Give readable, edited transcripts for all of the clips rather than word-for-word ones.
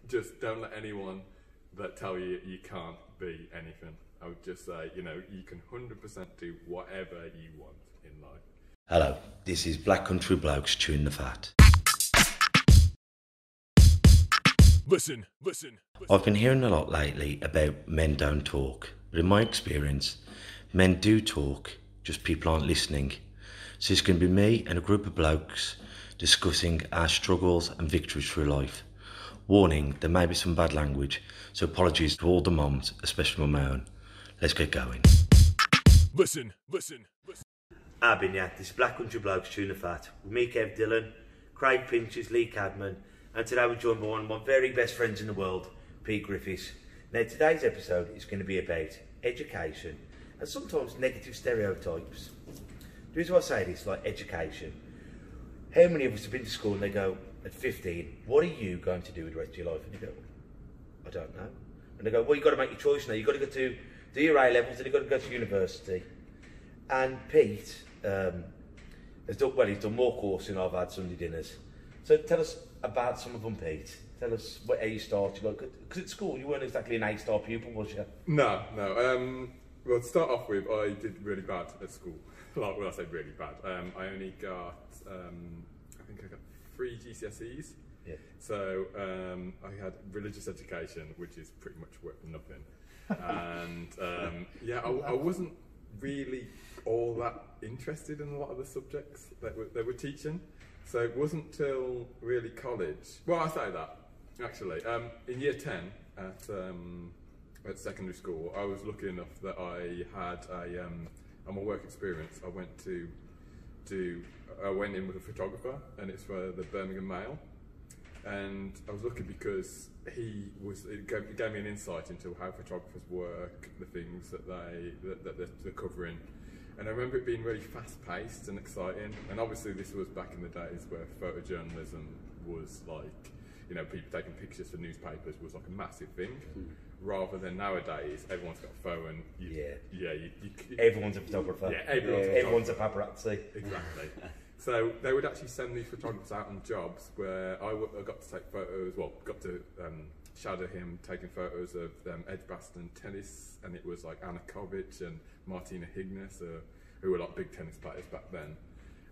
just don't let anyone that tell you you can't be anything. I would just say, you know, you can 100% do whatever you want in life. Hello, this is Black Country Blokes chewing the fat. Listen. I've been hearing a lot lately about men don't talk, but in my experience, men do talk, just people aren't listening. So it's going to be me and a group of blokes discussing our struggles and victories through life. Warning, there may be some bad language, so apologies to all the moms, especially my own. Let's get going. Listen. I've been this is Black Country Blokes chewing the fat with me, Kev Dillon, Craig Pinches, Lee Cadman, and today we're joined by one of my very best friends in the world, Pedro Griff. Now today's episode is going to be about education and sometimes negative stereotypes. The reason why I say this, like education, how many of us have been to school and they go, at 15, what are you going to do with the rest of your life? And you go, I don't know. And they go, well, you've got to make your choice now. You've got to go to do your A-levels and you've got to go to university. And Pete has done, well, he's done more courses than I've had Sunday dinners. So tell us about some of them, Pete. Tell us how you started. Because at school, you weren't exactly an A-star pupil, was you? No. Well, to start off with, I did really bad at school. Like, well, I say really bad. I only got, I think I got 3 GCSEs. Yeah. So I had religious education, which is pretty much worth nothing. And yeah, I wasn't really all that interested in a lot of the subjects that they were teaching. So it wasn't till really college. Well, I say that actually. In year 10 at secondary school, I was lucky enough that I had on my work experience. I went in with a photographer, and it's for the Birmingham Mail. And I was lucky because it gave me an insight into how photographers work, the things that they're covering. And I remember it being really fast-paced and exciting. And obviously this was back in the days where photojournalism was like, you know, people taking pictures for newspapers was like a massive thing. Rather than nowadays, everyone's got a phone. Everyone's a photographer. Yeah, everyone's a paparazzi. Exactly. So they would actually send these photographers out on jobs where I got to take photos, well, got to shadow him taking photos of Edgbaston tennis, and it was like Anna Kovic and Martina Hingis, who were like big tennis players back then.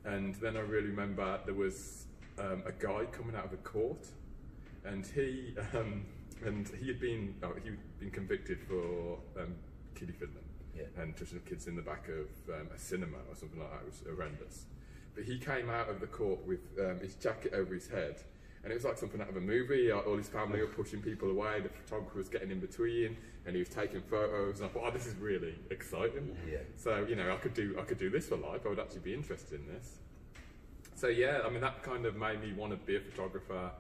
And then I really remember there was a guy coming out of a court, and he had been convicted for kiddie fiddling and touching kids in the back of a cinema or something like that. It was horrendous. But he came out of the court with his jacket over his head, and it was like something out of a movie. All his family were pushing people away, the photographer was getting in between, and he was taking photos, and I thought, oh, this is really exciting. Yeah. So, you know, I could do this for life. I would actually be interested in this. So yeah, I mean, that kind of made me want to be a photographer,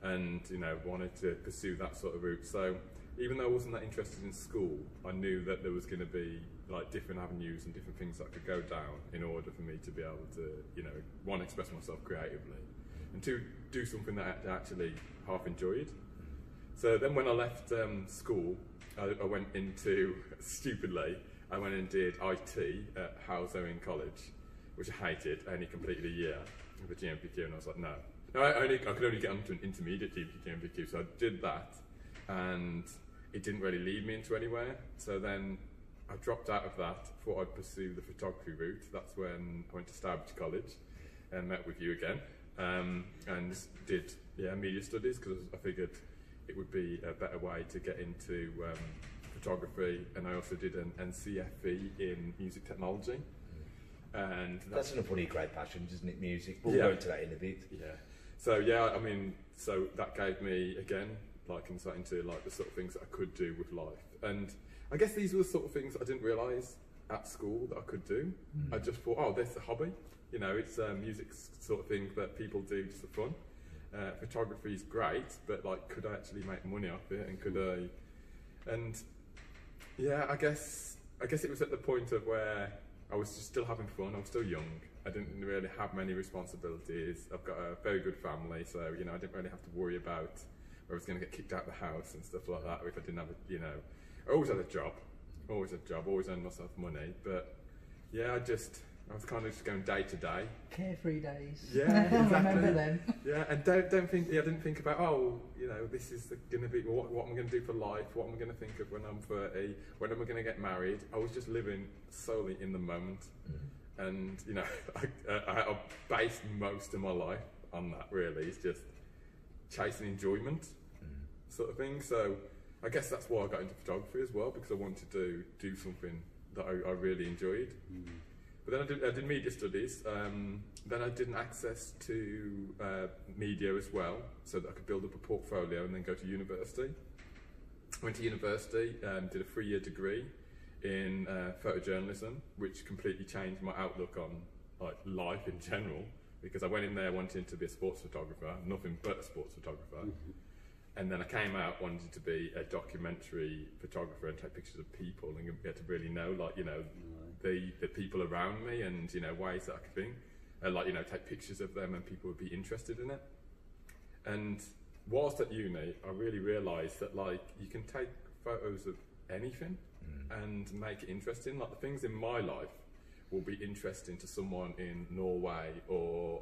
and, you know, wanted to pursue that sort of route. So even though I wasn't that interested in school, I knew that there was going to be like different avenues and different things that I could go down in order for me to be able to, you know, one, express myself creatively, and two, do something that I actually half enjoyed. So then when I left school, I went into, stupidly, I went and did IT at Adhering College, which I hated. I only completed a year with a GMPQ, and I was like, no. I could only get onto an intermediate GMPQ, so I did that, and it didn't really lead me into anywhere. So then I dropped out of that, thought I'd pursue the photography route. That's when I went to Stereotypes College and met with you again, and did media studies, because I figured it would be a better way to get into photography. And I also did an NCFE in music technology. And that's another one of your great passions, isn't it, music? We'll go into that in a bit. Yeah. So yeah, I mean, so that gave me, again, like insight into like the sort of things that I could do with life. And I guess these were the sort of things I didn't realise at school that I could do. I just thought, oh, that's a hobby. You know, it's music sort of thing that people do just for fun. Photography is great, but like, could I actually make money off it? And could I? And yeah, I guess it was at the point of where I was just still having fun. I was still young. I didn't really have many responsibilities. I've got a very good family, so, you know, I didn't really have to worry about where I was going to get kicked out of the house and stuff like that if I didn't have a, you know, I always had a job, always earned myself money. But yeah, I just I was kind of just going day to day. Carefree days. Yeah, exactly. I remember them. Yeah, and don't think. Yeah, I didn't think about this is going to be what am I going to do for life? What am I going to think of when I'm 30? When am I going to get married? I was just living solely in the moment, and I based most of my life on that. Really, it's just chasing enjoyment, sort of thing. So I guess that's why I got into photography as well, because I wanted to do something that I really enjoyed. But then I did media studies. Then I did an access to media as well, so that I could build up a portfolio and then go to university. I went to university, did a 3-year degree in photojournalism, which completely changed my outlook on life in general, because I went in there wanting to be a sports photographer, nothing but a sports photographer. And then I came out wanting to be a documentary photographer and take pictures of people and get to really know, the people around me, and ways that I could think, take pictures of them and people would be interested in it. And whilst at uni, I really realised that you can take photos of anything and make it interesting. Like the things in my life will be interesting to someone in Norway or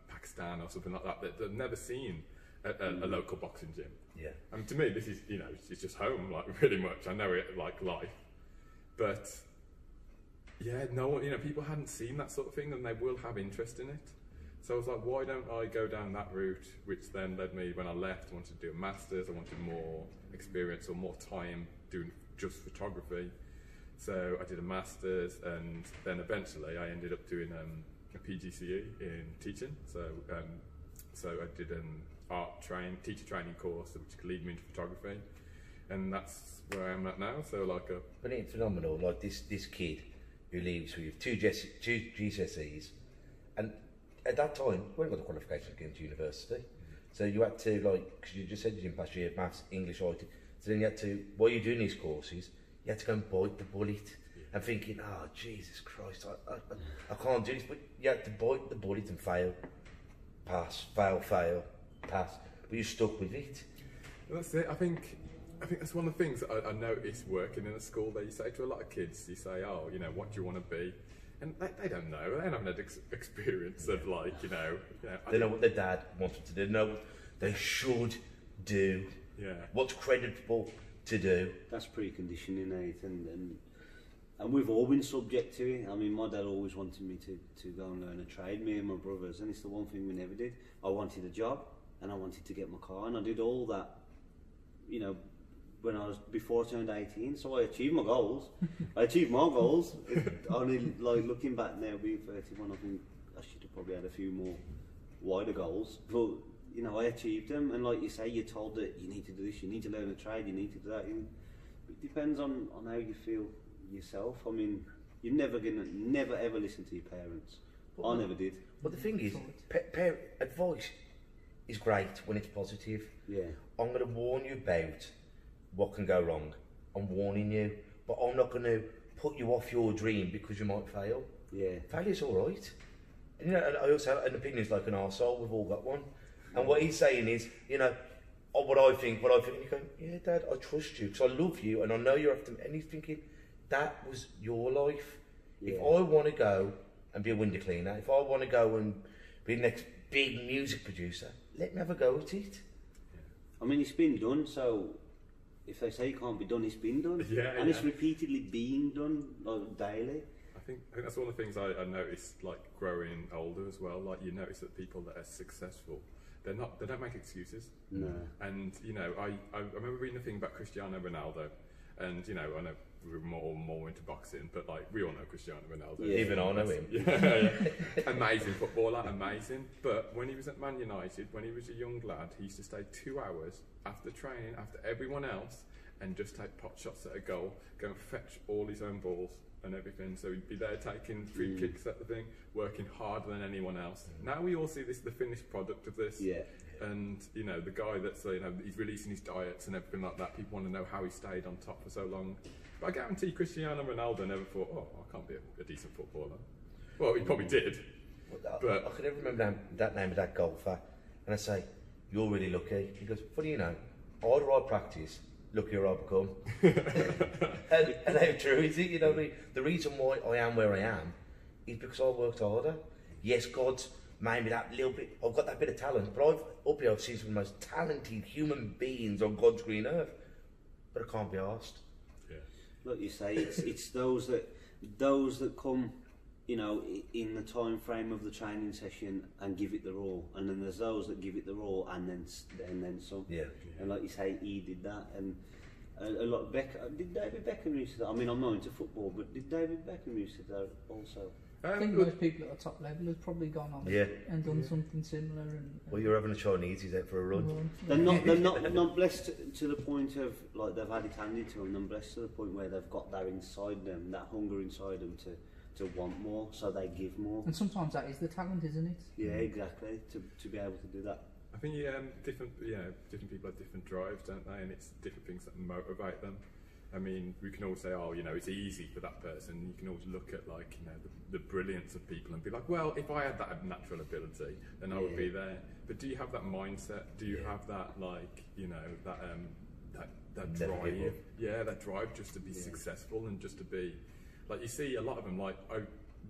Pakistan or something like that they've never seen at a local boxing gym. Yeah. And to me, this is it's just home, really much. I know it like life, but yeah, no one, people hadn't seen that sort of thing, and they will have interest in it. So I was like, why don't I go down that route, which then led me, when I left, I wanted to do a master's, I wanted more experience or more time doing just photography. So I did a master's, and then eventually I ended up doing a PGCE in teaching. So I did an teacher training course, which could lead me into photography, and that's where I am at now. So But it's phenomenal, this kid who leaves with two GCSEs, and at that time, we hadn't got the qualification to get into university. So you had to, because you just said you didn't pass your maths, English, IT, so then you had to, while you're doing these courses, you had to go and bite the bullet, and thinking, oh, Jesus Christ, I can't do this, but you had to bite the bullet and fail, pass, fail, pass, but you're stuck with it. Well, that's it. I think that's one of the things that I noticed working in a school that you say to a lot of kids, you say, oh, what do you want to be? And they don't know. They haven't had experience of They know what their dad wants them to do. They know what they should do. Yeah. What's creditable to do. That's preconditioning, and we've all been subject to it. I mean, my dad always wanted me to go and learn a trade, me and my brothers, and it's the one thing we never did. I wanted a job, and I wanted to get my car, and I did all that, before I turned 18, so I achieved my goals. I achieved my goals. Only looking back now, being 31, I think I should have probably had a few more wider goals. But I achieved them, and like you say, you're told that you need to do this, you need to learn a trade, you need to do that. It depends on how you feel yourself. I mean, you're never ever listen to your parents. I never did. But the thing is, advice is great when it's positive. Yeah. I'm going to warn you about what can go wrong. I'm warning you, but I'm not going to put you off your dream because you might fail. Yeah. Failure's all right. And, I also have an opinion's like an arsehole, we've all got one. And what he's saying is, what I think, and you go, yeah, Dad, I trust you, because I love you, and I know you're after me. And he's thinking, that was your life. Yeah. If I want to go and be a window cleaner, if I want to go and be the next big music producer, let me have a go at it. I mean, it's been done, so if they say it can't be done, it's been done. Yeah, and it's repeatedly being done daily. I think that's one of the things I noticed, growing older as well. You notice that people that are successful, they don't make excuses. No. And I remember reading a thing about Cristiano Ronaldo, and I know we're more into boxing, but we all know Cristiano Ronaldo. Yeah. Even I know him. Yeah. Amazing footballer, amazing. But when he was at Man United, when he was a young lad, he used to stay 2 hours after training, after everyone else, and just take pot shots at a goal, go and fetch all his own balls and everything. So he'd be there taking free kicks at the thing, working harder than anyone else. Now we all see the finished product of this. Yeah. And the guy that's he's releasing his diets and everything like that. People want to know how he stayed on top for so long. But I guarantee Cristiano Ronaldo never thought, oh, I can't be a decent footballer. Well, he probably did. But I can never remember that name of that golfer, and I say, you're really lucky. He goes, what do you know? Harder I practice, luckier I become. and how true is it? The reason why I am where I am is because I worked harder. Yes, God's made me that little bit, I've got that bit of talent, but I've seen some of the most talented human beings on God's green earth, but I can't be asked. Yeah. Like you say, it's those that come, you know, in the time frame of the training session and give it the raw, and then there's those that give it the raw and then some. Yeah. And like you say, he did that, and a lot of did David Beckham used to do that? I mean, I'm not into football, but did David Beckham used to do that also? I think most people at the top level have probably gone on and done something similar. And well, you're having a Chinese out for a run. They're not blessed to the point of like they've had it handed to them. They're blessed to the point where they've got that inside them, that hunger inside them to want more, so they give more. And sometimes that is the talent, isn't it? Yeah, exactly. To be able to do that. I think different people have different drives, don't they? And it's different things that motivate them. I mean, we can all say, oh, you know, it's easy for that person. You can always look at, like, you know, the brilliance of people and be like, well, if I had that natural ability, then I would be there. But do you have that mindset? Do you have that, like, you know, that drive? Yeah, that drive just to be successful and just to be, like, you see a lot of them, like,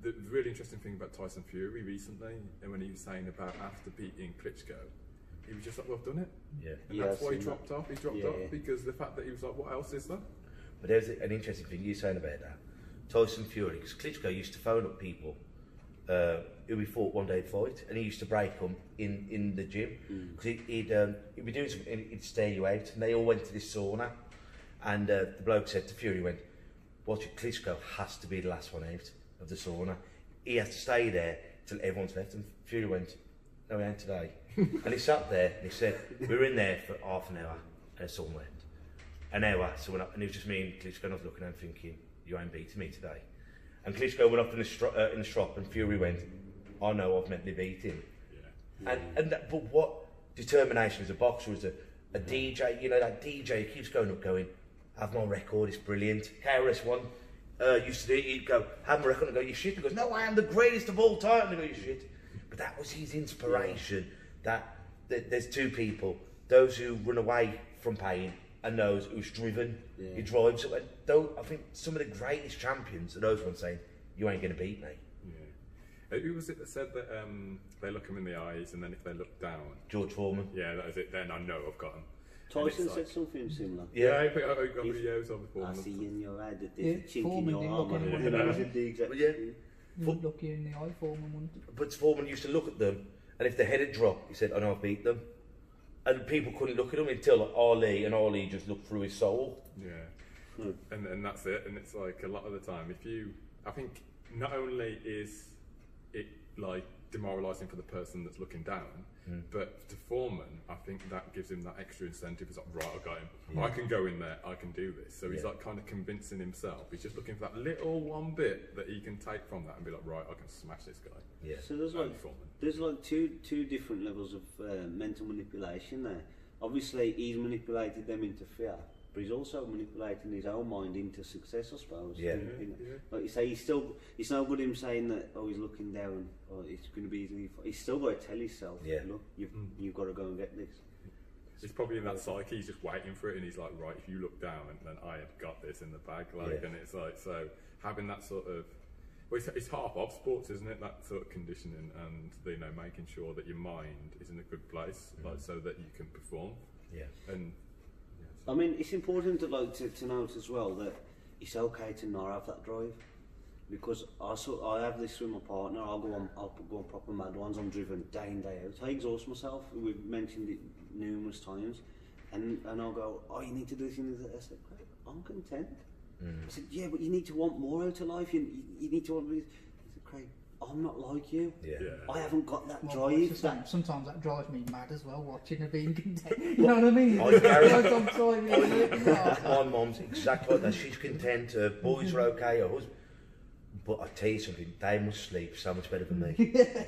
the really interesting thing about Tyson Fury recently, and when he was saying about after beating Klitschko, he was just like, well, I've done it. Yeah. And that's why he dropped off. He dropped off because the fact that he was like, what else is there? But there's an interesting thing you're saying about that. Tyson Fury, because Klitschko used to phone up people who he thought one day would fight, and he used to break them in the gym. Because he'd be doing something, he'd stare you out, and they all went to this sauna. And the bloke said to Fury, went, watch it, Klitschko has to be the last one out of the sauna. He has to stay there till everyone's left. And Fury went, no, we ain't today. And he sat there, and he said, we were in there for half an hour, and someone left. An hour, so went up, and it was just me and Klitschko, and I was looking at him thinking, you ain't beating me today. And Klitschko went up in the strop, and Fury went, I know I've mentally beat him. Yeah. But what determination as a boxer, as a DJ, you know, that DJ keeps going up going, have my record, it's brilliant. KRS-One used to do it, he'd go, have my record, and go, you shit. He goes, no, I am the greatest of all time. And I go, you shit. But that was his inspiration, that there's two people, those who run away from pain, and those who's driven, he drives. I think some of the greatest champions are those ones saying, you ain't going to beat me. Yeah. Who was it that said that they look him in the eyes and then if they look down? George Foreman. Yeah, that was it. Then I know I've got him. Tyson said something similar. Yeah, I got videos of the Foreman. I see in your head that there's a chink in Foreman your arm. Look you in the eye, Foreman, wouldn't it? But Foreman used to look at them, and if their head had dropped, he said, I know I've beat them. And people couldn't look at him until Ali just looked through his soul. Yeah. And that's it. And it's like a lot of the time, I think not only is it like demoralising for the person that's looking down, but to Foreman, I think that gives him that extra incentive. He's like, right, I got him. I can go in there, I can do this. So he's like kind of convincing himself. He's just looking for that little one bit that he can take from that and be like, right, I can smash this guy. Yeah. So there's like two different levels of mental manipulation there. Obviously, he's manipulated them into fear, but he's also manipulating his own mind into success, I suppose. Yeah. Like you say, it's no good him saying that, oh, he's looking down, or it's going to be easy. He's still got to tell himself, look, you've got to go and get this. He's probably in that psyche, he's just waiting for it, and he's like, right, if you look down, then I have got this in the bag, and it's like, so having that sort of, well, it's half of sports, isn't it? That sort of conditioning and, you know, making sure that your mind is in a good place, like, so that you can perform. Yeah. And I mean, it's important to note as well that it's okay to not have that drive, because I have this with my partner. I'll go on proper mad ones. I'm driven day in, day out. I exhaust myself. We've mentioned it numerous times, and I'll go, oh, you need to do this. I said, I'm content. I said, yeah, but you need to want more out of life. You need to want to be. I said, Craig, I'm not like you. Yeah. I haven't got that drive. Sometimes that drives me mad as well, watching her being content. You know what I mean? My mum's exactly like that. She's content. Her boys are okay. Her husband. But I tell you something, they must sleep so much better than me.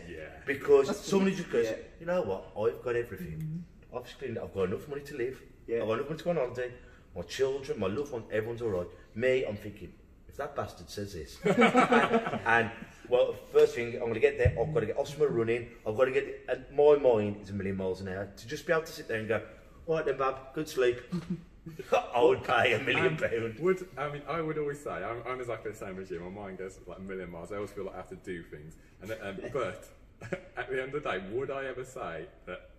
yeah. Because somebody just goes, you know what? I've got everything. I've got enough money to live. Yeah. I've got enough money to go on holiday. My children, my loved ones, everyone's all right. Me, I'm thinking, if that bastard says this, and well, first thing, I'm going to get there, I've got to get Osmo running, I've got to get, and my mind is a million miles an hour, to just be able to sit there and go, all right then, Bab, good sleep. I would pay £1 million. I would always say, I'm exactly the same as you. My mind goes like a million miles. I always feel like I have to do things. But at the end of the day, would I ever say that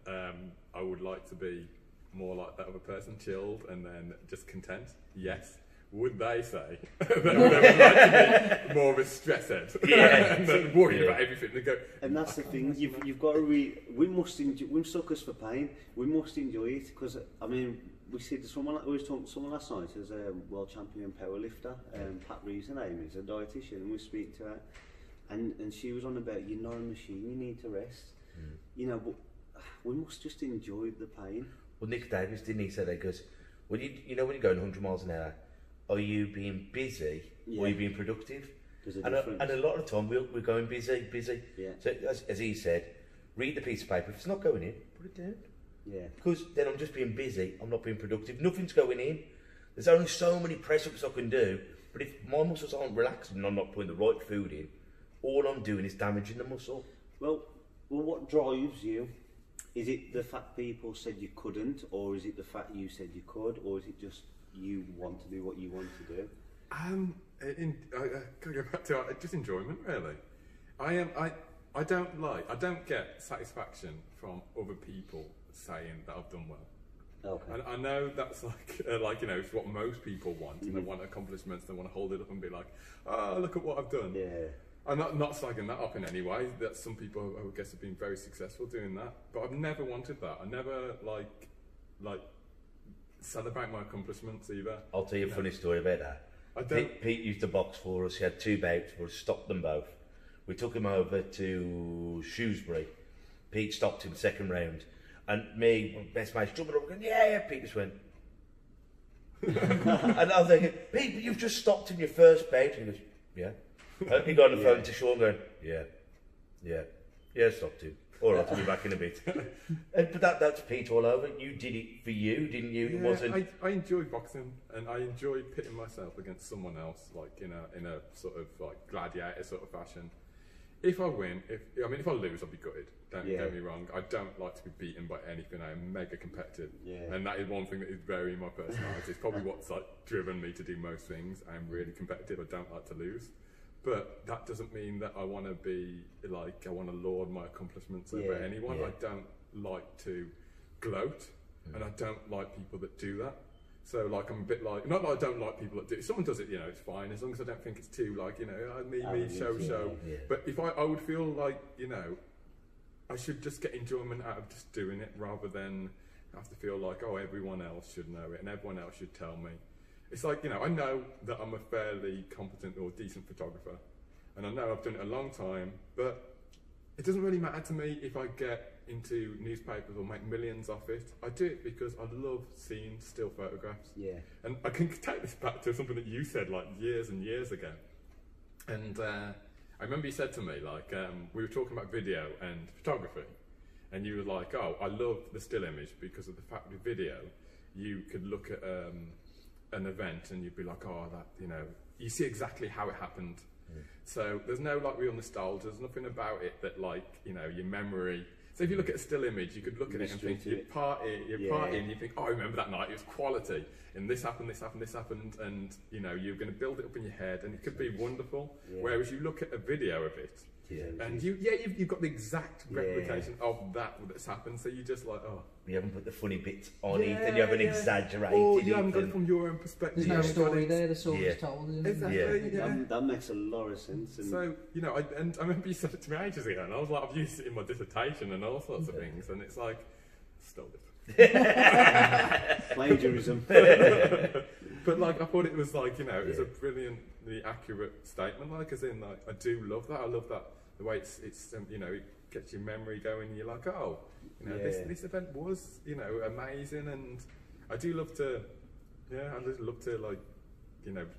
I would like to be more like that other person, chilled and then just content? Yes. Would they say that they would like to be more of a stress head and then worried about everything? They go, and that's the thing. You've got to we must enjoy. We're suckers for pain. We must enjoy it because I mean, we see someone. We was talking to someone last night who's a world champion powerlifter. Pat Reeves, her name is a dietitian, and we speak to her, and she was on about you're not a machine. You need to rest. You know, but we must just enjoy the pain. Well, Nick Davis, didn't he say that? Because when when you're going 100 miles an hour, are you being busy or are you being productive? And a lot of the time we're going busy. Yeah. So as he said, read the piece of paper. If it's not going in, put it down. Yeah. Because then I'm just being busy. I'm not being productive. Nothing's going in. There's only so many press-ups I can do. But if my muscles aren't relaxing and I'm not putting the right food in, all I'm doing is damaging the muscle. Well, what drives you? Is it the fact people said you couldn't, or is it the fact you said you could, or is it just you want to do what you want to do? I go back to just enjoyment, really. I don't get satisfaction from other people saying that I've done well. Okay. And I know that's like it's what most people want, and they want accomplishments. They want to hold it up and be like, "Oh, look at what I've done." Yeah. I'm not slagging that up in any way. That some people, I guess, have been very successful doing that, but I've never wanted that. I never like celebrate my accomplishments either. I'll tell you a funny story about that. Pete used to box for us. He had 2 bouts for us, stopped them both. We took him over to Shrewsbury. Pete stopped him second round, and me, my best mate, jumping up, going, "Yeah." Pete just went, and I was thinking, "Pete, but you've just stopped in your first bout." And he goes, "Yeah." He got on the phone to Sean going, yeah, stopped him. All right, I'll be back in a bit. But that's Pete all over. You did it for you, didn't you? Yeah, it wasn't. I enjoy boxing, and I enjoy pitting myself against someone else, like in a sort of like gladiator sort of fashion. If I win, if I lose, I'll be gutted. Don't get me wrong. I don't like to be beaten by anything. I am mega competitive, and that is one thing that is very in my personality. It's probably what's like driven me to do most things. I am really competitive. I don't like to lose. But that doesn't mean that I want to be like, I want to laud my accomplishments over anyone. I don't like to gloat, and I don't like people that do that. So like, I'm a bit like, not that I don't like people that do it. If someone does it, it's fine, as long as I don't think it's too like, me, show. Yeah. But if I would feel like, I should just get enjoyment out of just doing it, rather than have to feel like, oh, everyone else should know it and everyone else should tell me. It's like, I know that I'm a fairly competent or decent photographer, and I know I've done it a long time, but it doesn't really matter to me if I get into newspapers or make millions off it. I do it because I love seeing still photographs. Yeah. And I can take this back to something that you said like years and years ago. And I remember you said to me, like, we were talking about video and photography, and you were like, oh, I love the still image because of the fact with video, you could look at an event and you'd be like, oh, that, you see exactly how it happened. So there's no like real nostalgia. There's nothing about it that like, your memory. So if you look at a still image, you could look at it and think you're partying, and you think, oh, I remember that night, it was quality, and this happened, and you're going to build it up in your head, and it could be wonderful. Whereas you look at a video of it, and you've got the exact replication of that's happened. So you just like, oh, you haven't put the funny bits on it, and you haven't exaggerated or it. You haven't got it from your own perspective. There's no story there. The story's told. Isn't Exactly. it? That makes a lot of sense. And so I remember you said it to me ages ago, and I was like, I've used it in my dissertation and all sorts of things, and it's like, stole it. Plagiarism. But like, I thought it was like, it was a brilliantly accurate statement. Like, as in, like, I do love that. I love that the way it gets your memory going. And you're like, oh, this event was, amazing, and I do love to, I just love to like,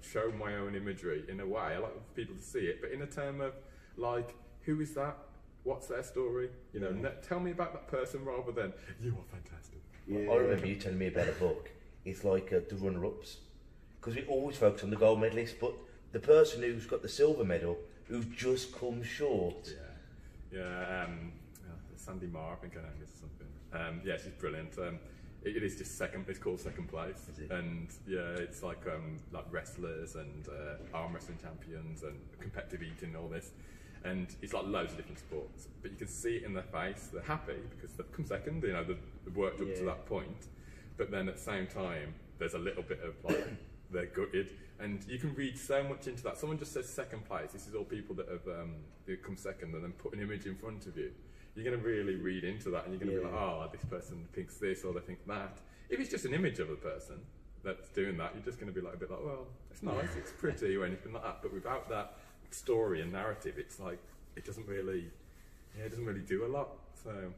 show my own imagery in a way. I like for people to see it, but in a term of like, who is that? What's their story? Tell me about that person rather than you are fantastic. I remember you telling me about a book. It's like the runner-ups, because we always focus on the gold medalist, but the person who's got the silver medal, who's just come short. Sandy Marr, I think her name is something. She's brilliant. it is just second. It's called second place, and yeah, it's like wrestlers and arm wrestling champions and competitive eating and all this, and it's like loads of different sports. But you can see it in their face; they're happy because they've come second. You know, they've worked up to that point, but then at the same time, there's a little bit of like they're gutted, and you can read so much into that. Someone just says second place. This is all people that have come second, and then put an image in front of you. You're going to really read into that, and you're going to be like, oh, this person thinks this or they think that. If it's just an image of a person that's doing that, you're just going to be like a bit like, well, it's nice, it's pretty, or anything like that. But without that story and narrative, it's like it doesn't really do a lot. So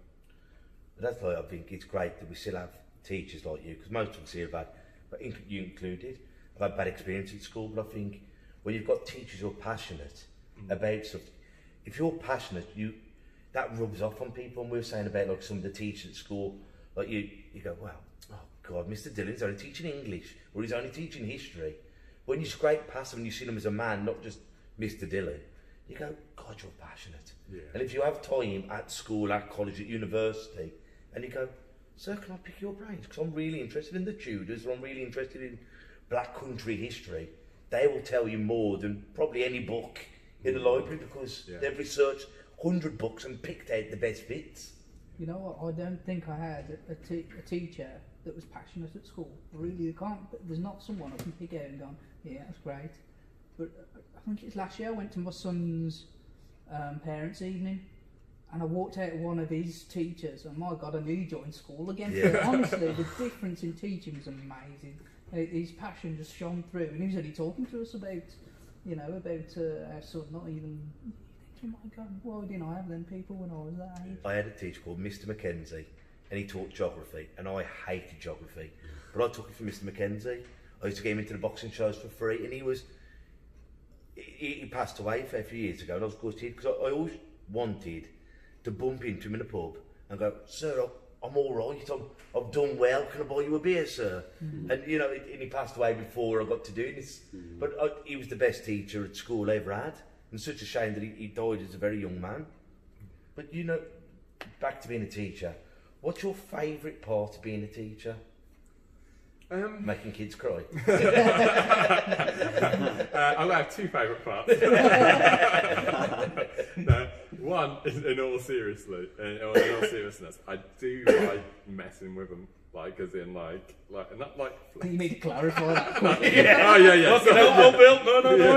that's why I think it's great that we still have teachers like you, because most of us here have had, but you included, have had bad experience at school. But I think when you've got teachers who are passionate about stuff, if you're passionate, that rubs off on people. And we were saying about like some of the teachers at school, like you go, well, oh God, Mr. Dillon's only teaching English, or he's only teaching history. When you scrape past him and you see him as a man, not just Mr. Dillon, you go, God, you're passionate. Yeah. And if you have time at school, at college, at university, and you go, sir, can I pick your brains? Because I'm really interested in the Tudors, or I'm really interested in Black Country history. They will tell you more than probably any book in the library, because they've researched 100 books and picked out the best bits. You know what? I don't think I had a teacher that was passionate at school. Really, there's not someone I can pick out and go, yeah, that's great. But I think it's last year I went to my son's parents' evening, and I walked out with one of his teachers, and my God, I knew he joined school again. Yeah. Honestly, the difference in teaching was amazing. His passion just shone through, and he was only talking to us about our son, not even. Oh my God, why didn't I have them people when I was that age? I had a teacher called Mr. Mackenzie, and he taught geography, and I hated geography. But I took it from Mr. Mackenzie. I used to get him into the boxing shows for free, and he passed away a few years ago, and I was gutted, because I always wanted to bump into him in a pub and go, sir, I'm all right, I've done well, can I buy you a beer, sir? And and he passed away before I got to do this. But he was the best teacher at school I ever had. And such a shame that he died as a very young man. But back to being a teacher, what's your favourite part of being a teacher? Making kids cry. I have two favourite parts. No, one is in all seriousness, I do like messing with them. Like, as in, like, not like. You need to clarify that. Yeah. Oh yeah. Fucking hell, Bill. No.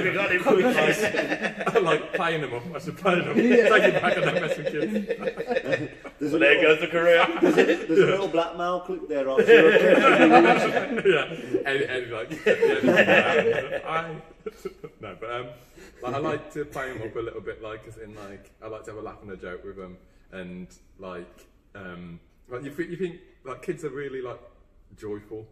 We got him quick. I like playing them up. I should play them up. Take it back and don't mess with kids. There goes the career. There's a little blackmail clip there. I'm I like to play them up a little bit. Like, as in, like, I like to have a laugh and a joke with them, and like you think like kids are really like joyful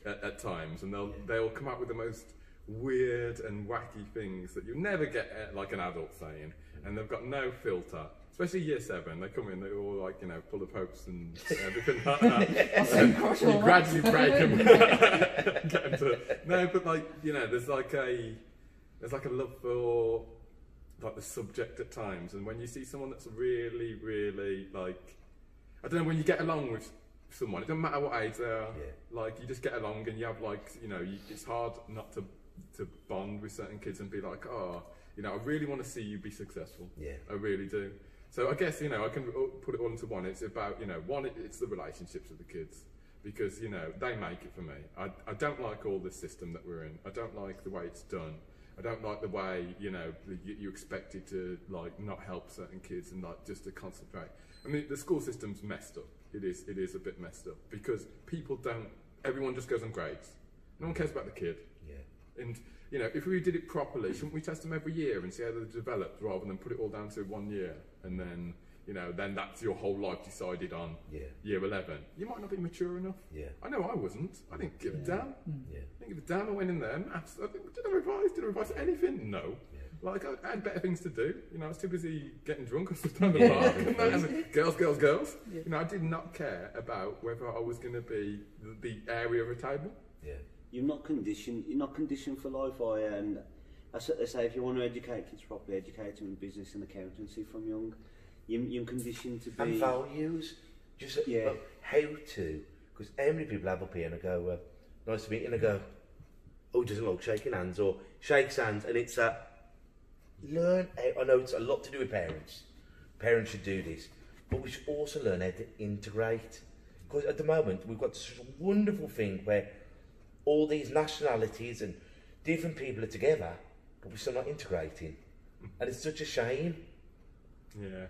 at times, and they'll come up with the most weird and wacky things that you never get like an adult saying, and they've got no filter. Especially year 7, they come in, they're all like, full of hopes and everything like that. You gradually break them, get them to. No, but like there's like a love for like the subject at times, and when you see someone that's really, really like. I don't know, when you get along with someone, it doesn't matter what age they are, like, you just get along, and you have like, it's hard not to bond with certain kids and be like, oh, I really want to see you be successful. Yeah. I really do. So I guess, I can put it all into one. It's about, it's the relationships with the kids, because, they make it for me. I don't like all this system that we're in. I don't like the way it's done. I don't like the way, you expected to, like, not help certain kids and, like, just to concentrate. I mean, the school system's messed up. It is a bit messed up, because everyone just goes on grades. No one cares about the kid. Yeah. And, if we did it properly, shouldn't we test them every year and see how they developed, rather than put it all down to 1 year, and then, then that's your whole life decided on year 11. You might not be mature enough. Yeah. I know I wasn't. I didn't give a damn. Yeah. I didn't give a damn. I went in there and did I revise anything? No. Yeah. Like, I had better things to do. I was too busy getting drunk or stuff down the park. And girls. Yeah. I did not care about whether I was going to be the area of a table. Yeah. You're not conditioned for life, are you? And I say, if you want to educate kids properly, educate them in business and accountancy from young. You're conditioned to be. And values. Just like, how to, because how many people have up here and I go, nice to meet you, and I go, oh, doesn't like shaking hands, or shakes hands, and it's learn how, I know it's a lot to do with parents. Parents should do this, but we should also learn how to integrate. Because at the moment, we've got such a wonderful thing where all these nationalities and different people are together, but we're still not integrating. And it's such a shame. Yeah.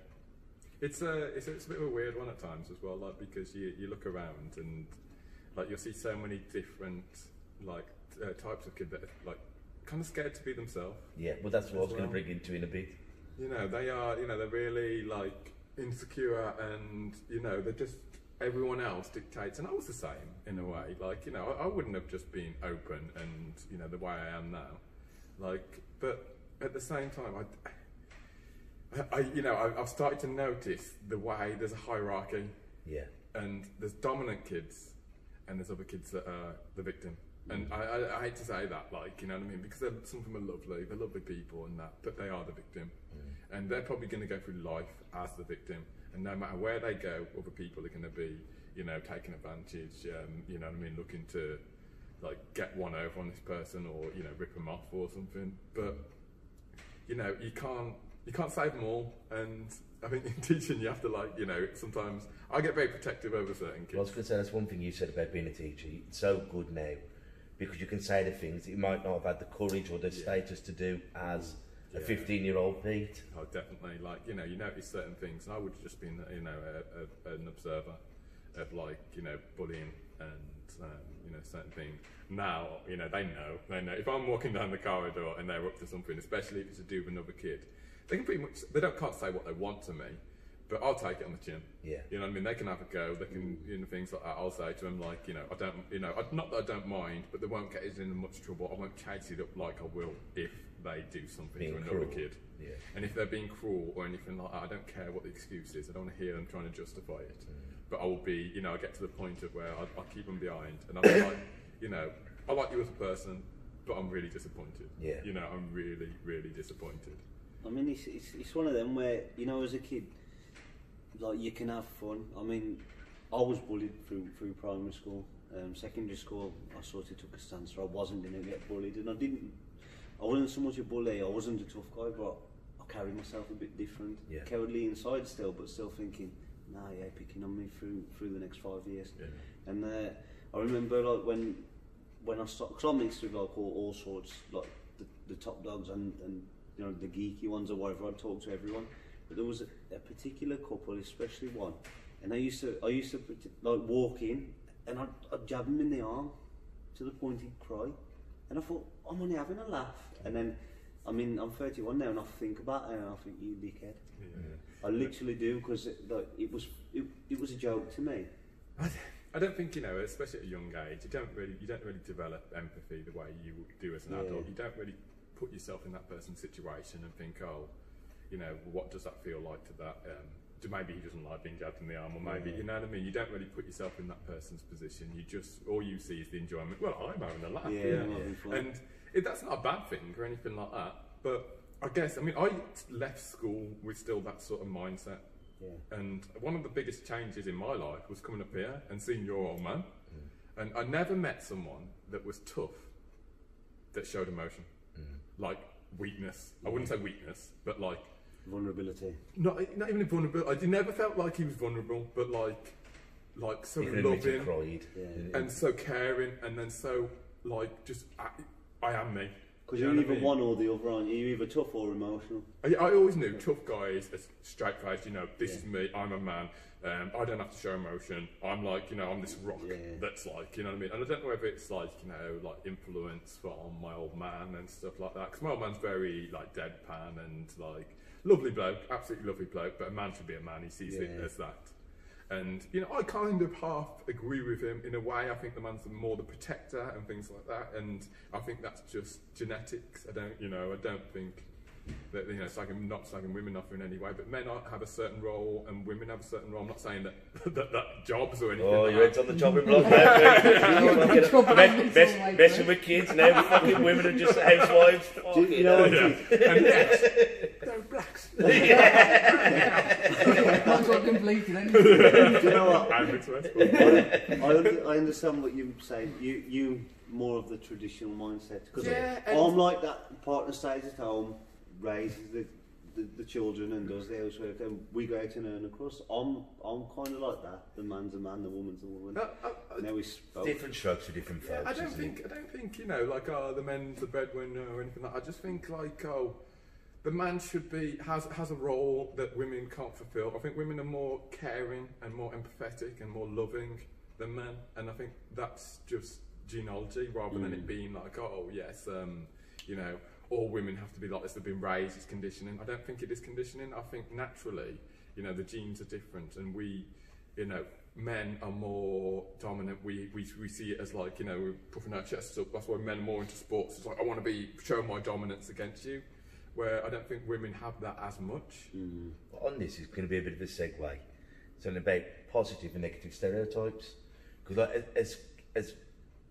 It's a bit of a weird one at times as well, like, because you look around and like you'll see so many different like types of kids that are like kind of scared to be themselves. Yeah, well that's what I was going to bring into in a bit. You know, they are, you know, they're really like insecure, and you know, they're just, everyone else dictates, and I was the same in a way. Like, you know, I wouldn't have just been open and, you know, the way I am now. Like, but at the same time, I've started to notice the way there's a hierarchy. Yeah. And there's dominant kids, and there's other kids that are the victim. And I hate to say that, like, you know what I mean? Because some of them are lovely, they're lovely people and that, but they are the victim. And they're probably going to go through life as the victim. And no matter where they go, other people are going to be, you know, taking advantage, you know what I mean, looking to, like, get one over on this person, or, you know, rip them off or something. But, you know, you can't save them all. And I think in teaching, you have to, like, you know, sometimes I get very protective over certain kids. Well, I was going to say, that's one thing you said about being a teacher. It's so good now, because you can say the things that you might not have had the courage or the status to do as a 15-year-old Pete. Oh, definitely. Like, you know, you notice certain things, and I would have just been, you know, an observer of, like, you know, bullying and, you know, certain things. Now, you know, they know. If I'm walking down the corridor and they're up to something, especially if it's to do with another kid, they can pretty much, can't say what they want to me, but I'll take it on the chin. Yeah. You know what I mean? They can have a go. They can, you know, things like that. I'll say to them, like, you know, not that I don't mind, but they won't get us in much trouble. I won't chase it up like I will if they do something to another kid. Yeah. And if they're being cruel or anything like that, I don't care what the excuse is. I don't want to hear them trying to justify it. But I will be, you know, I get to the point of where I'll keep them behind, and I'm like, you know, I like you as a person, but I'm really disappointed. Yeah. You know, I'm really, really disappointed. I mean, it's one of them where, you know, as a kid, like, you can have fun. I mean, I was bullied through primary school. Secondary school, I sort of took a stance where I wasn't going to get bullied, and I wasn't so much a bully. I wasn't a tough guy, but I carried myself a bit different. Yeah. Cowardly inside still, but still thinking, nah, yeah, picking on me through the next 5 years. Yeah. And I remember, like, when I started, because I mixed with, like, all sorts, like the top dogs and you know, the geeky ones or whatever. I'd talk to everyone, but there was a particular couple, especially one, and I used to like walk in, and I'd jab him in the arm to the point he'd cry, and I thought, I'm only having a laugh. And then, I mean, I'm 31 now, and I think about it, and I think, you dickhead. Yeah. I literally do, because it was a joke to me. I don't think, you know, especially at a young age, you don't really develop empathy the way you do as an adult. You don't really put yourself in that person's situation and think, oh, you know, what does that feel like to that? Maybe he doesn't like being jabbed in the arm, or maybe, you know what I mean? You don't really put yourself in that person's position. You just, all you see is the enjoyment. Well, I'm having a laugh. Yeah. And that's not a bad thing or anything like that. But I guess, I mean, I left school with still that sort of mindset. Yeah. And one of the biggest changes in my life was coming up here and seeing your old man. And I never met someone that was tough that showed emotion. Like weakness. I wouldn't say weakness, but like vulnerability. Not even vulnerability. I never felt like he was vulnerable, but like so loving, and so caring, and then so like just I am me. Because you're either one or the other, aren't you? You're either tough or emotional. I always knew tough guys, straight faced. You know, this is me. I'm a man. I don't have to show emotion. I'm like, you know, I'm this rock that's like, you know what I mean? And I don't know whether it's like, you know, like influence from my old man and stuff like that. Because my old man's very like deadpan and like lovely bloke, absolutely lovely bloke. But a man should be a man. He sees it as that. And, you know, I kind of half agree with him in a way. I think the man's more the protector and things like that. And I think that's just genetics. I don't think that, you know, not slagging women off in any way, but men have a certain role and women have a certain role. I'm not saying that jobs or anything. Oh, you're right on the chopping block now. Messing with kids now, fucking women are just housewives. You know, and yes, they're blacks. I'm talking for deleted anyway. Do you know what? I'm mixed West, but- I understand what you're saying. You more of the traditional mindset because Yeah, I'm like that. Partner stays at home, raises the children and does the housework, and we go out and earn a crust. I'm kind of like that. The man's a man, the woman's a woman. Now we spoke. Different strokes for different folks. I don't isn't think it? you know, like the men's the breadwinner or anything like that. I just think like the man should be has a role that women can't fulfil. I think women are more caring and more empathetic and more loving than men, and I think that's just genealogy rather than it being like, oh yes, you know, all women have to be like this. They've been raised. It's conditioning. I don't think it is conditioning. I think naturally, you know, the genes are different, and we, you know, men are more dominant. We see it as like, you know, we're puffing our chests up. That's why men are more into sports. It's like, I want to show my dominance against you. Where I don't think women have that as much. On this is going to be a bit of a segue. Something about positive and negative stereotypes. Because like, as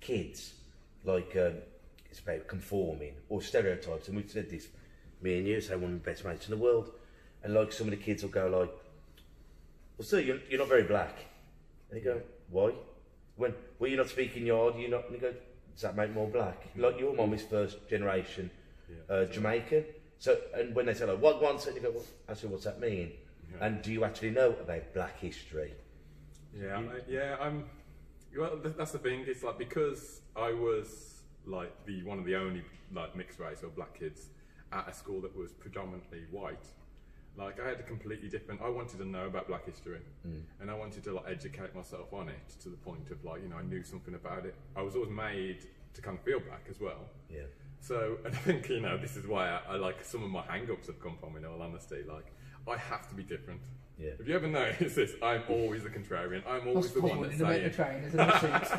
kids, like it's about conforming or stereotypes. And we've said this, me and you, say one of the best mates in the world. And like some of the kids will go like, well, sir, you're not very black. And you go, why? Well, you're not speaking yard, you're not. And you go, does that make more black? Like your mum is first generation Jamaican. So, and when they say like, what once, and you go, well, actually, what's that mean? Yeah. And do you actually know about black history? Yeah, well, that's the thing. It's like, because I was like one of the only like mixed race or black kids at a school that was predominantly white. Like, I had a completely different. I wanted to know about black history, and I wanted to like educate myself on it to the point of like, you know, I knew something about it. I was always made to kind of feel black as well. Yeah. So, and I think, you know, this is why I like some of my hang-ups have come from, in all honesty. Like, I have to be different. Yeah. Have you ever noticed this? I'm always the contrarian. I'm always the one that's saying... trainers in the suits.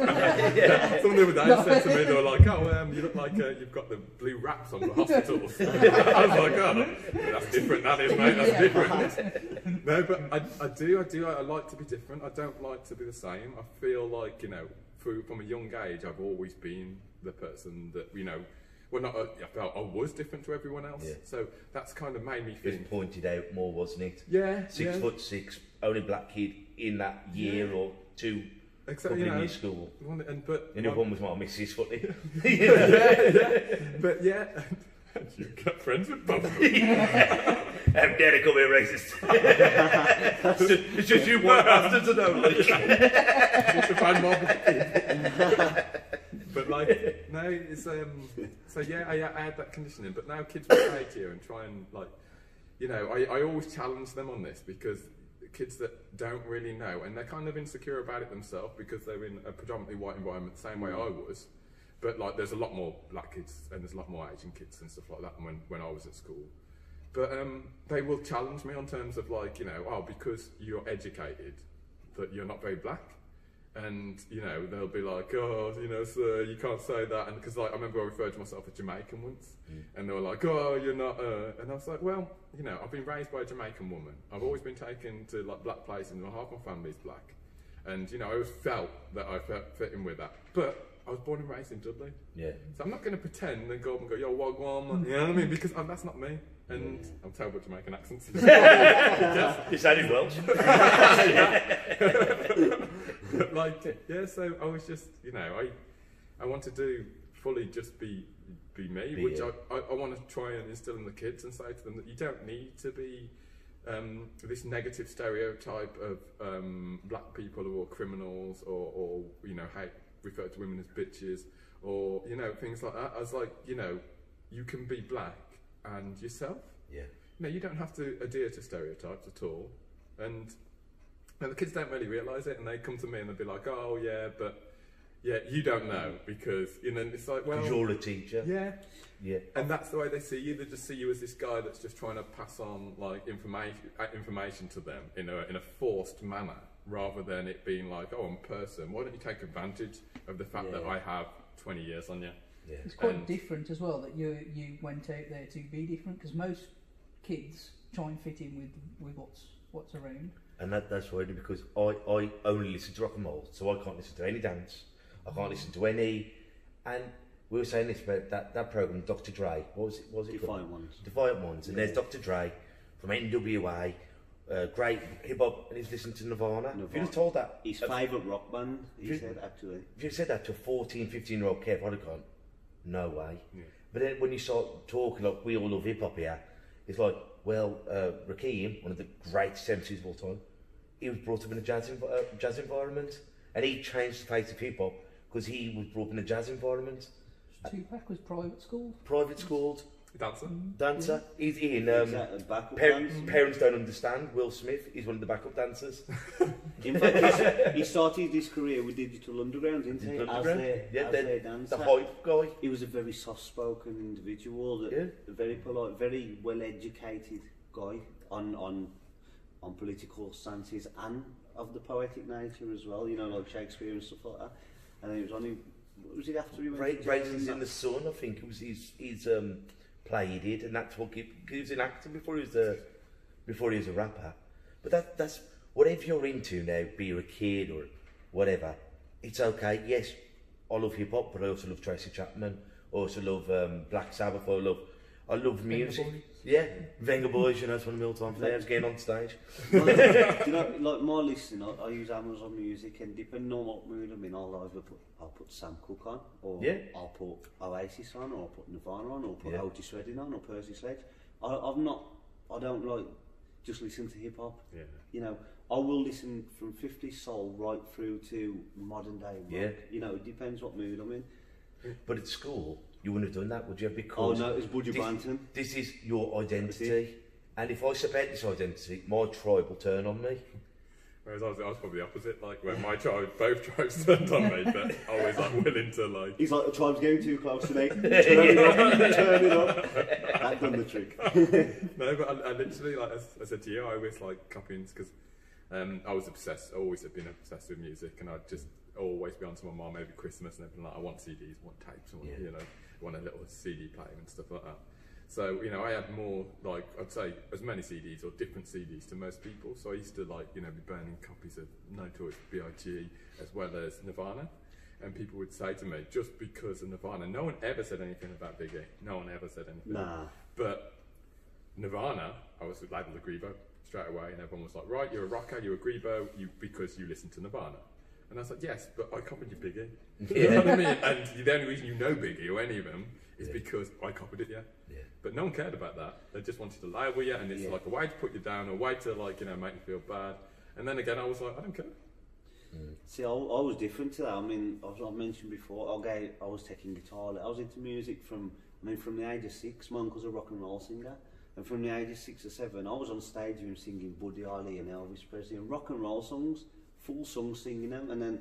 Someone the other day said to me, they were like, oh, you look like you've got the blue wraps on the hospitals. I was like, oh, that's different, that is, mate, that's different. No, but I do, I like to be different. I don't like to be the same. I feel like, you know, from a young age, I've always been the person that, you know, well, I felt I was different to everyone else, so that's kind of made me think. It was pointed out more, wasn't it? Yeah. 6'6", only black kid in that year or two. Exactly. You know, in your school. But the other one was my missus, wasn't it? But yeah, you got friends with both of them. How dare they call me a racist? It's just you white bastards and only. Just to find more kids. But like, no, it's so yeah, I had that conditioning. But now kids will say to you and try and like, you know, I always challenge them on this, because kids that don't really know, and they're kind of insecure about it themselves because they're in a predominantly white environment, the same way I was. But like, there's a lot more black kids and there's a lot more Asian kids and stuff like that when I was at school. But they will challenge me on terms of like, you know, oh, because you're educated, that you're not very black. And, you know, they'll be like, oh, you know, sir, you can't say that. And because, like, I remember I referred to myself as Jamaican once. And they were like, oh, you're not, And I was like, well, you know, I've been raised by a Jamaican woman. I've always been taken to, like, black places, and half my family's black. And, you know, I always felt that I fit in with that. But I was born and raised in Dudley. Yeah. So I'm not going to pretend and go up and go, yo, wagwan. You know what I mean? Because that's not me. And I'm terrible at Jamaican accents. You sounded Welsh. But like, yeah, so I was just, you know, I want to do fully just be me, which I want to try and instill in the kids and say to them that you don't need to be this negative stereotype of black people who are criminals or you know, refer to women as bitches, or, you know, things like that. I was like, you know, you can be black and yourself. Yeah. No, you don't have to adhere to stereotypes at all. And the kids don't really realise it, and they come to me and they'll be like, oh yeah, but yeah, you don't know, because, you know, it's like, well, you're a teacher. Yeah. Yeah. And that's the way they see you. They just see you as this guy that's just trying to pass on like information to them in a forced manner, rather than it being like, oh, I'm a person. Why don't you take advantage of the fact that I have 20 years on you? Yeah. It's quite different as well that you went out there to be different, because most kids try and fit in with what's around. And that's right, because I only listen to rock and roll, so I can't listen to any dance. I can't listen to any. And we were saying this about that program, Dr. Dre. What was it? Defiant Ones. Defiant Ones. And there's Dr. Dre from NWA, great hip hop, and he's listening to Nirvana. If you'd have told that, His favourite rock band, he said, actually. if you said that to a 14, 15-year-old Kev, I'd have gone, no way. Yeah. But then when you start talking like we all love hip hop here, it's like, well, Rakim, one of the greatest MCs of all time, he was brought up in a jazz environment, and he changed the face of hip hop because he was brought up in a jazz environment. Tupac was private school. Private schooled, Dancer. dancer. He's in Backup dance. Parents Don't Understand. Will Smith, he's one of the backup dancers. In fact, he started his career with Digital Underground, didn't he? Digital As Underground. their, as their dancer. The hype guy. He was a very soft-spoken individual, a very polite, very well-educated guy on political stances and of the poetic nature as well. You know, like Shakespeare and stuff like that. And then it was only, what was it after he went to Raisins in the Sun, I think it was his play he did, and that's what he was an actor before he was a rapper. But that's whatever you're into now, be you a kid or whatever, it's okay. Yes, I love hip hop, but I also love Tracy Chapman. I also love Black Sabbath. I love music. Boys. Yeah, Venga Boys, you know, it's one of my all-time favourites, getting on stage. Do you know, like my listening, I use Amazon Music, and depending on what mood I'm in, I'll put Sam Cooke on, or Yeah. I'll put Oasis on, or I'll put Nirvana on, or put Yeah. Otis Redding on, or Percy Sledge. I don't like just listen to hip hop. Yeah. You know, I will listen from 50s soul right through to modern day rock. Yeah. You know, it depends what mood I'm in. But at school, you wouldn't have done that, would you? Oh Because no, it's Budgie Banton. this is your identity. And if I support this identity, my tribe will turn on me. Whereas I was probably the opposite, like where my tribe, both tribes turned on me, but always like willing to like. He's like, the tribe's getting too close to me. Turn it up. That done the trick. No, but I literally, like I said to you, I always like copying because I was obsessed, always have been obsessed with music, and I'd just always be on to my mum every Christmas and everything like, I want CDs, I want tapes, I want, you know, I want a little CD player and stuff like that. So, you know, I had more, like, I'd say as many CDs or different CDs to most people. So I used to, like, you know, be burning copies of Notorious B.I.G. as well as Nirvana. And people would say to me, just because of Nirvana, no one ever said anything about Biggie. No one ever said anything. Nah. But Nirvana, I was labelled a Grebo straight away, and everyone was like, right, you're a rocker, you're a Grebo, because you listen to Nirvana. And I was like, yes, but I copied your Biggie. You know what I mean? And the only reason you know Biggie or any of them is because I copied it, Yeah. But no one cared about that. They just wanted to label you, and it's like a way to put you down, a way to, like, you know, make you feel bad. And then again, I was like, I don't care. See, I was different to that. I mean, as I mentioned before, I was taking guitar. I was into music from the age of 6. My uncle's a rock and roll singer. And from the age of 6 or 7, I was on stage with him singing Buddy Holly and Elvis Presley and rock and roll songs, full songs singing them. And then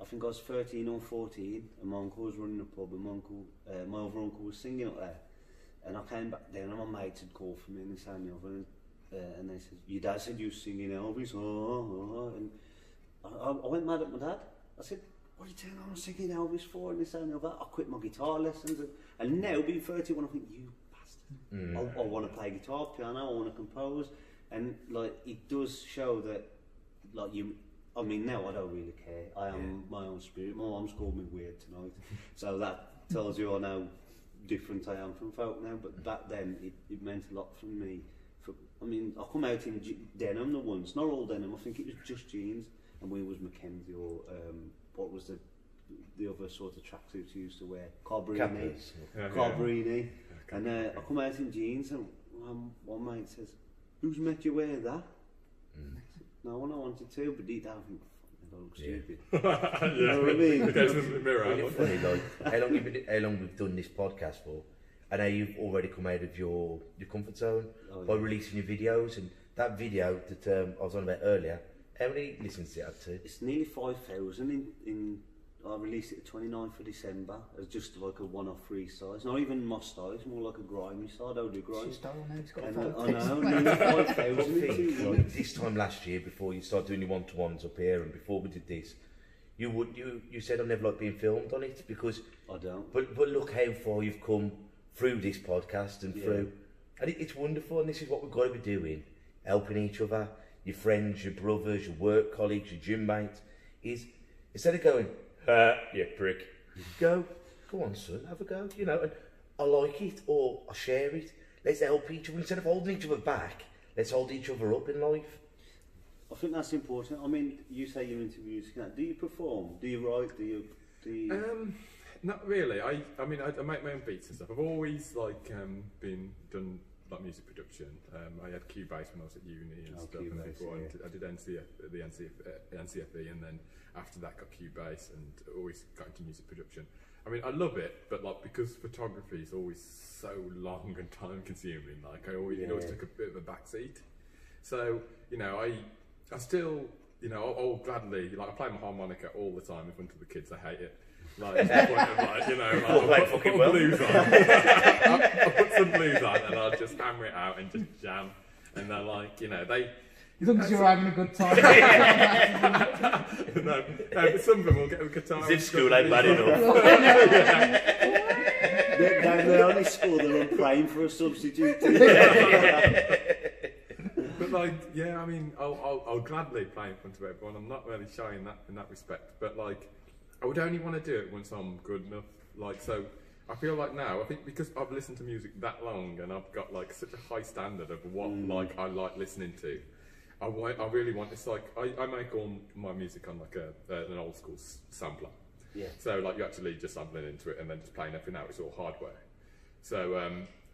I think I was 13 or 14, and my uncle was running a pub, and my other uncle was singing up there. And I came back down, and my mates had called for me, and they sang the other, and they said, "Your dad said you were singing Elvis." And I went mad at my dad. I said, "What are you telling me I'm singing Elvis for?" And they sang the other. I quit my guitar lessons, and now being 31, I think, you bastard. I want to play guitar, piano, I want to compose, and like it does show that, like you. I mean, now I don't really care. I am my own spirit. My mum's called me weird tonight, so that tells you how different I am from folk now. But back then, it meant a lot for me. I mean, I come out in denim the once, not all denim. I think it was just jeans, and we was Mackenzie or what was the other sort of tracksuits you used to wear? Carbrini. Carbrini. And I come out in jeans, and one mate says, "Who's made you wear that?" No one I wanted to, but deep down I think, I look stupid. You know what I mean? It goes in the mirror. It's funny, like, how long we've done this podcast for, and how you've already come out of your comfort zone by releasing your videos. And that video that I was on about earlier, how many listens did it have to? It's nearly 5,000 I released it the 29th of December as just like a one-off freestyle. It's not even my style, it's more like a grimy style. I don't do grime. It's style now, it's got I 5,000. know, nearly 5,000 in 2 Like, weeks. this time last year, before you started doing your one-to-ones up here, and before we did this, you said I never like being filmed on it because I don't. But look how far you've come through this podcast and through, and it's wonderful. And this is what we've got to be doing: helping each other, your friends, your brothers, your work colleagues, your gym mates. Is instead of going, "You prick," go on, son, have a go. And I like it or I share it. Let's help each other instead of holding each other back. let's hold each other up in life. I think that's important. I mean, you say you're into music now. Do you perform? Do you write? Do you? Not really. I mean, I make my own beats and stuff. I've always like done like music production. I had Cubase when I was at uni and stuff, and before I did NCFE, and then after that got Cubase, and always got into music production. I mean, I love it, but like because photography is always so long and time consuming, like it always took a bit of a backseat. So you know, I still, you know, I'll gladly, like I play my harmonica all the time in front of the kids. I hate it. Like, to the point of like, you know, like, I'll put blues on. I'll put some blues on and I'll just hammer it out and just jam. And they're like, you know, as long as you're having a good time. no, but some of them will get a guitar. This school ain't bad enough. They only school they're playing for a substitute. But like, yeah, I mean, I'll gladly play in front of everyone. I'm not really shy in that respect. But like, I would only want to do it once I'm good enough. Like, so I feel like now, I think because I've listened to music that long and I've got like such a high standard of what like I like listening to. I really want. It's like I make all my music on like an old school sampler. Yeah. So like you actually just sampling into it and then just playing everything out. It's all hardware. So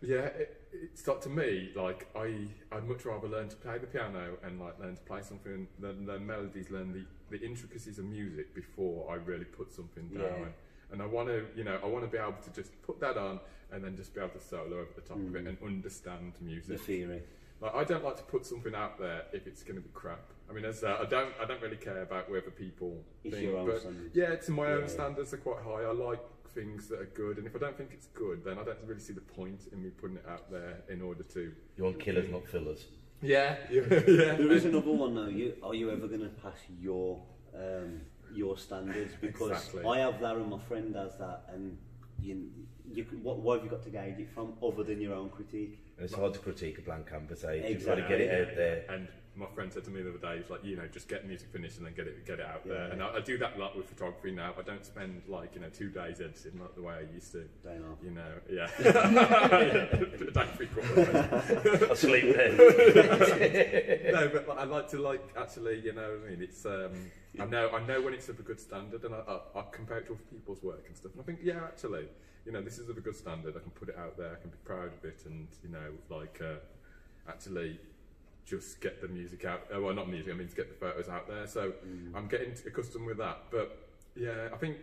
yeah, it's like to me like I'd much rather learn to play the piano and like learn to play something, learn melodies, learn the intricacies of music before I really put something down. Yeah. And I want to, you know, I want to be able to just put that on and then just be able to solo over the top of it and understand music. The theory. Like, I don't like to put something out there if it's going to be crap. I mean, I don't really care about whether people think, your own but standards. yeah, to my own standards are quite high. I like things that are good, and if I don't think it's good, then I don't really see the point in me putting it out there in order to. You want killers, not fillers. Yeah. There is another one though. Are you ever going to pass your standards? Because exactly. I have that, and my friend has that, and what have you got to gauge it from other than your own critique? And it's hard to critique a blank canvas, eh? Exactly. You've got to get it out there. And my friend said to me the other day, he's like, you know, just get music finished and then get it out there. And I do that a lot with photography now. I don't spend like 2 days editing like the way I used to. Day off. You know, yeah. Day 3/4. I'll sleep then. No, but like, I like to actually, you know, I mean, it's I know when it's of a good standard, and I compare it to other people's work and stuff, and I think, yeah, actually, you know, this is of a good standard. I can put it out there. I can be proud of it, and you know, like actually just get the music out. Well, not music. I mean, to get the photos out there. So I'm getting accustomed with that. But yeah, I think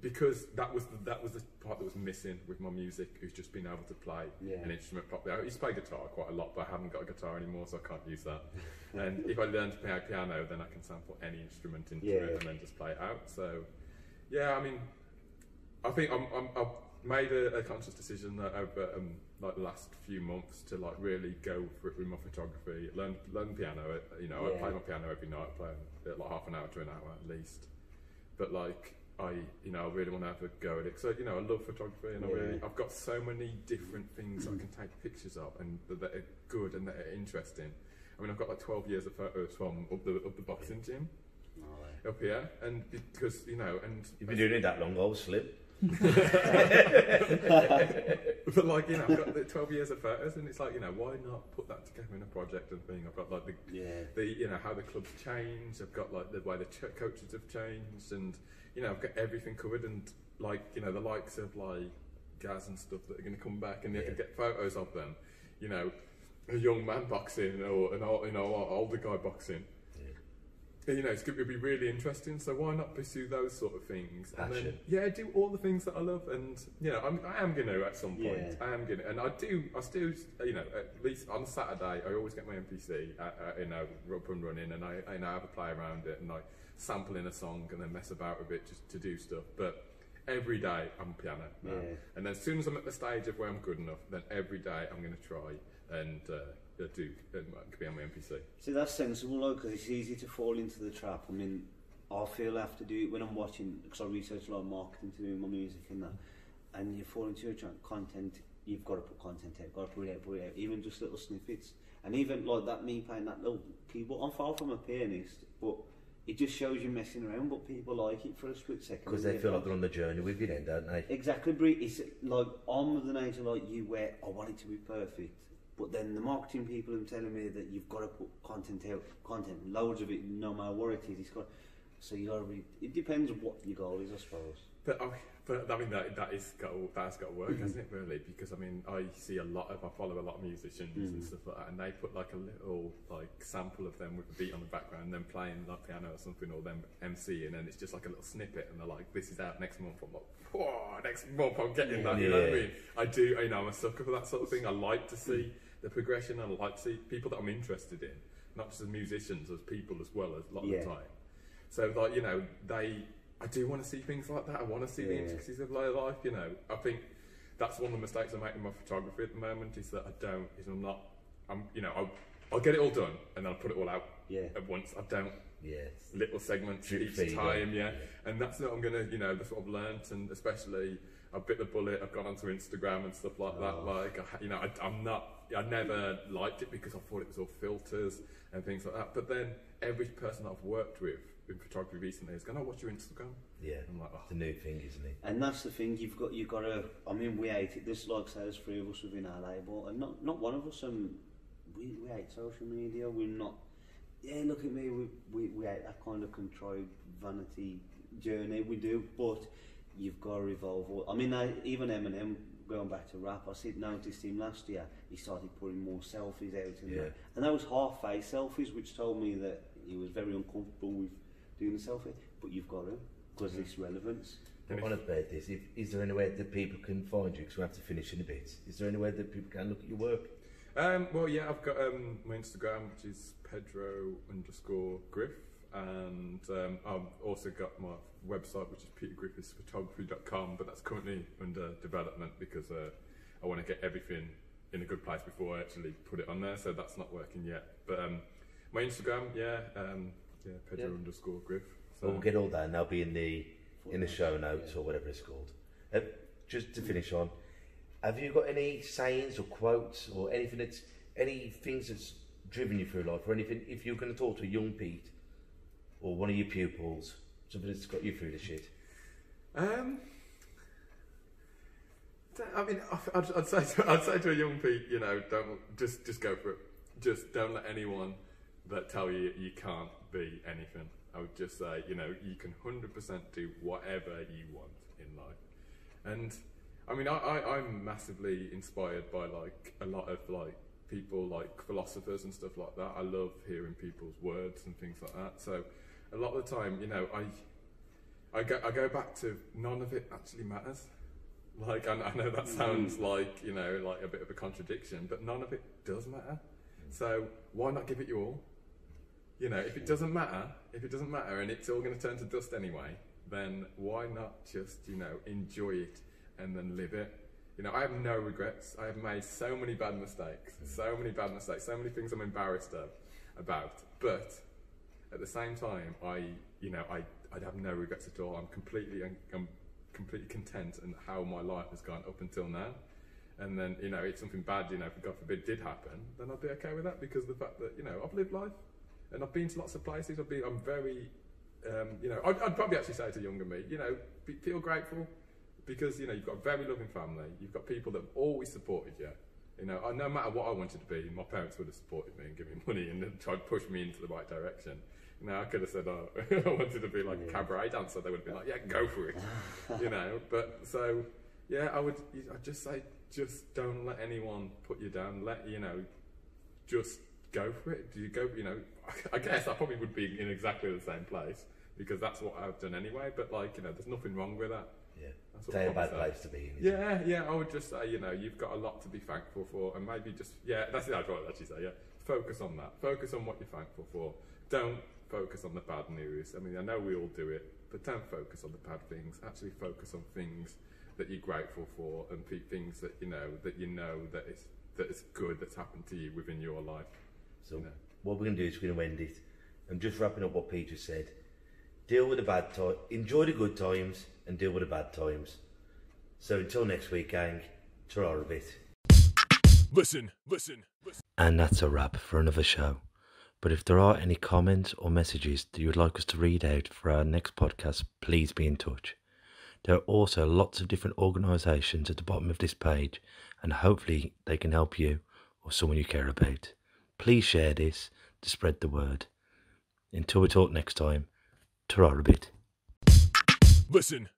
because that was the part that was missing with my music, is just being able to play an instrument properly. I used to play guitar quite a lot, but I haven't got a guitar anymore, so I can't use that. And if I learn to play piano, then I can sample any instrument into it and then just play it out. So yeah, I mean, I think I've made a conscious decision over like the last few months to like really go for it with my photography. Learn piano. You know, I play my piano every night. I play like half an hour to an hour at least. But like I really want to have a go at it. So you know, I love photography, and I've got so many different things I can take pictures of, and that are good and that are interesting. I mean, I've got like 12 years of photos from up the boxing gym up here, and because you know, and you've been doing it that long, I was slim. But like, you know, I've got the 12 years of photos, and it's like, you know, why not put that together in a project and thing? I've got like the you know, how the club's changed. I've got like the way the coaches have changed, and you know, I've got everything covered, and like, you know, the likes of like Gaz and stuff that are going to come back, and you can get photos of them. You know, a young man boxing or an older guy boxing. You know, it's going to be really interesting. So why not pursue those sort of things? Passion. And then, do all the things that I love. And you know, I am going to at some point. I am going to, and I still, you know, at least on Saturday, I always get my MPC, you know, up and running, and I have a play around it, and I sample in a song and then mess about with it just to do stuff. But every day I'm piano now. And then as soon as I'm at the stage of where I'm good enough, then every day I'm going to try and be on my MPC. See, that's sensible though, because it's easy to fall into the trap. I mean, I feel I have to do it when I'm watching, because I research a lot of marketing to do my music and that, and you fall into your content, you've got to put content out, got to put it out, even just little snippets. And even like that, me playing that little keyboard, I'm far from a pianist, but it just shows you messing around, but people like it for a split second. Because they feel like they're on the journey with you then, don't they? Exactly, Brie. It's like, I'm of the nature like you, where I want it to be perfect, But then the marketing people are telling me that you've got to put content out, loads of it, no matter what it is. So you got to be. It depends on what your goal is, I suppose. But I mean that has got to work, hasn't it? Really, because I mean I follow a lot of musicians and stuff like that, and they put like a little like sample of them with a beat on the background, and then playing like piano or something, or them MCing, and it's just like a little snippet, and they're like, "This is out next month." I'm like, "Whoa, next month I'm getting that." You know what I mean? I do. You know, I'm a sucker for that sort of thing. I like to see the progression, and I like to see people that I'm interested in, not just as musicians, as people as well as a lot of the time. So like, you know, I do want to see things like that. I want to see the intricacies of low life. You know, I think that's one of the mistakes I make in my photography at the moment is that I'll get it all done and then I'll put it all out at once. I don't. Little segments each time. And that's what I'm gonna. You know, that's what I've learnt, and especially I bit the bullet. I've gone onto Instagram and stuff like that. Like, I never liked it because I thought it was all filters and things like that. But then every person I've worked with in photography recently has gone, "Oh, what's your Instagram?" I'm like, the new thing, isn't it? And that's the thing. You've got to. I mean, we hate it. There's like say, there's 3 of us within our label, and not one of us. We hate social media. We're not. Yeah, look at me. We hate that kind of contrived vanity journey. We do, but you've got to evolve. I mean, even Eminem. Going back to rap, noticed him last year. He started putting more selfies out, and that was half-face selfies, which told me that he was very uncomfortable with doing the selfie. But you've got to, because it's relevance. On about this, is there anywhere that people can find you? Because we have to finish in a bit. Is there anywhere that people can look at your work? Well, yeah, I've got my Instagram, which is Pedro_Griff, and I've also got my website, which is petergriffisphotography.com, but that's currently under development because I want to get everything in a good place before I actually put it on there, so that's not working yet. But my Instagram, Pedro_Griff. So we'll get all that, and they'll be in the show notes or whatever it's called. Just to finish on, have you got any sayings or quotes or any things that's driven you through life, or anything? If you're going to talk to a young Pete or one of your pupils, something that's got you through the shit. I mean, I'd say to a young Pete, you know, don't just go for it. Just don't let anyone that tell you you can't be anything. I would just say, you know, you can 100% do whatever you want in life. And I mean, I'm massively inspired by like a lot of like people like philosophers and stuff like that. I love hearing people's words and things like that. So a lot of the time, you know, I go back to none of it actually matters. Like, I know that sounds like, you know, like a bit of a contradiction, but none of it does matter. So why not give it your all? You know, if it doesn't matter and it's all going to turn to dust anyway, then why not just, you know, enjoy it and then live it? You know, I have no regrets. I have made so many bad mistakes, so many things I'm embarrassed about. But at the same time, I'd have no regrets at all. I'm completely content in how my life has gone up until now. And then, you know, if something bad, you know, if God forbid did happen, then I'd be okay with that because of the fact that, you know, I've lived life and I've been to lots of places. I'm very, you know, I'd probably actually say to younger me, you know, feel grateful because, you know, you've got a very loving family. You've got people that have always supported you. You know, no matter what I wanted to be, my parents would have supported me and given me money and tried to push me into the right direction. You know, I could have said, oh, I wanted to be like a cabaret dancer. They would have been like, yeah, go for it. You know, but so, yeah, I'd just say, just don't let anyone put you down. Just go for it. Do you go, you know, I guess I probably would be in exactly the same place because that's what I've done anyway. But like, you know, there's nothing wrong with that. Yeah, stay a bad place to be in. Yeah, I would just say, you know, you've got a lot to be thankful for, and maybe just, that's it, I'd actually say, focus on that. Focus on what you're thankful for. Don't focus on the bad news. I mean, I know we all do it, but don't focus on the bad things. Actually focus on things that you're grateful for and things that that is good that's happened to you within your life. So what we're going to do is we're going to end it. And just wrapping up what Peter said, deal with the bad times, enjoy the good times and deal with the bad times. So until next week, gang, ta-ra a bit. Listen. And that's a wrap for another show. But if there are any comments or messages that you would like us to read out for our next podcast, please be in touch. There are also lots of different organisations at the bottom of this page, and hopefully they can help you or or someone you care about. Please share this to spread the word. Until we talk next time, ta-ra a bit. Listen.